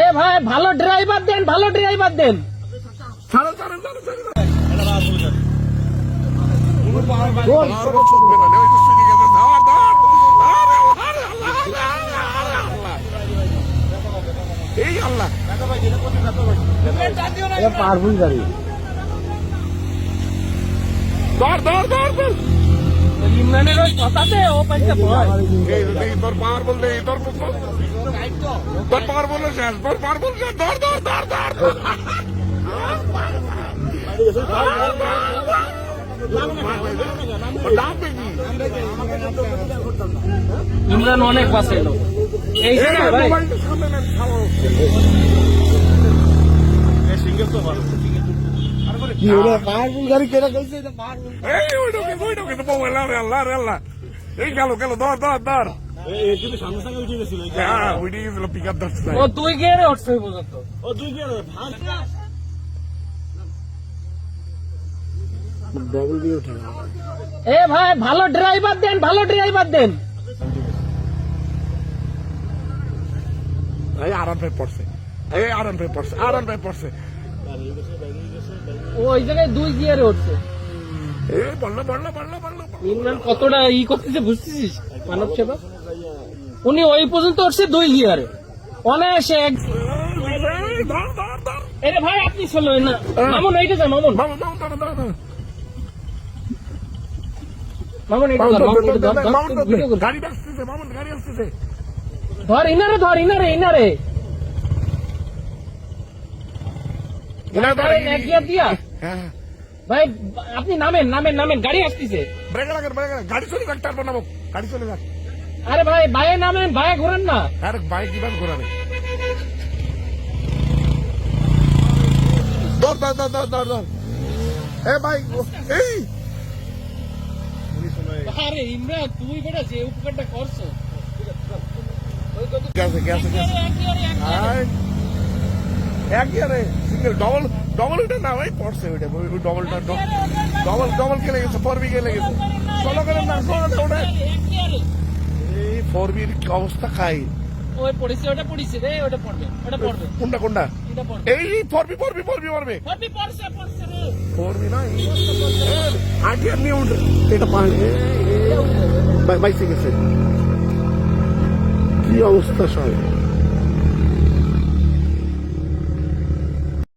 এ ভাই ভালো ড্রাইভার দেন, ভালো ড্রাইভার দেন। এই আল্লাহ পারবুল গাড়ি ধর ধর ধর ধর ইমরানের ওই কথাতে ও পাইছে ভয়। তোর পাওয়ার বললে তোর তোর পাওয়ার বললে শেষ, তোর পাওয়ার বললে ধর ধর ধর ধর ইমরান অনেক বাসে এলো এই সময় ভাই। কি ওরা পারবুল গাড়ি কেনা কইছে এটা পারবুল আল্লাহ আল্লাহ এই গেল গেল ধর ধর ধর কিন্তু সামনে সামনে উঠে গেছিল হ্যাঁ উঠে গেছিল পিক আপ ধরছে ও দুই গিয়ারে উঠছে পর্যন্ত। ও দুই কি ভাগ ডবল দিয়ে উঠে এ ভাই ভালো ড্রাইভার দেন, ভালো ড্রাইভার দেন। এই আরাম ভাই পড়ছে, এই আরাম ভাই পড়ছে, আরাম ভাই পড়ছে ওই জায়গায় দুই গিয়ারে উঠছে। এই বললো বললো বললো বললো ইমরান কতটা ই করতেছে বুঝতেছিস মানব সেবা। উনি ওই পর্যন্ত উঠছে দুই গিয়ারে অনায়াসে এক। ধর ধর ধর এরে ভাই আপনি চলবেন না মামুন, এইটা যান মামুন, মামুন মামুন ধর ধর ধর মামুন এইটা ধর, মামুন এইটা ধর, মামুন ধর, ভিডিও কর। গাড়ি আসতেছে, মামুন গাড়ি আসতেছে ধর ইনারে, ধর ইনারে, ইনারে এক গিয়ার দিয়া। হ্যাঁ ভাই আপনি নামেন নামেন নামেন, গাড়ি আসতেছে। ব্রেক লাগেন ব্রেক লাগেন, গাড়ি চলে যাক তারপর নামো, গাড়ি চলে যাক। আরে ভাই ভাই নামেন, ভাই ঘোরেন না। আরে বাইক কিভাবে ঘোরাবে? ধর ধর ধর ধর ধর ধর এ বাইক এই আরে ইমরান তুই বেটা যে উপকারটা করছো। গেছে গেছে গেছে এক গিয়ারে সিঙ্গেল ডবল ডবল ওটা না ভাই পড়ছে ওইটা ওই ডবলটা ডবল ডবল কে লেগেছে, 4B কে লেগেছে। চলো করেন না চলো ওটা এই 4B এর কি অবস্থা খাই। ওই পড়েছে, ওটা পড়েছে রে, ওটা পড়বে, ওটা পড়বে, কোনটা কোনটা এটা পড়বে। এই 4B পড়বে পড়বে পড়ছে পড়ছে রে। 4B না আগে নিয়ে উঠ এটা পায় বাইসে গেছে কি অবস্থা সব।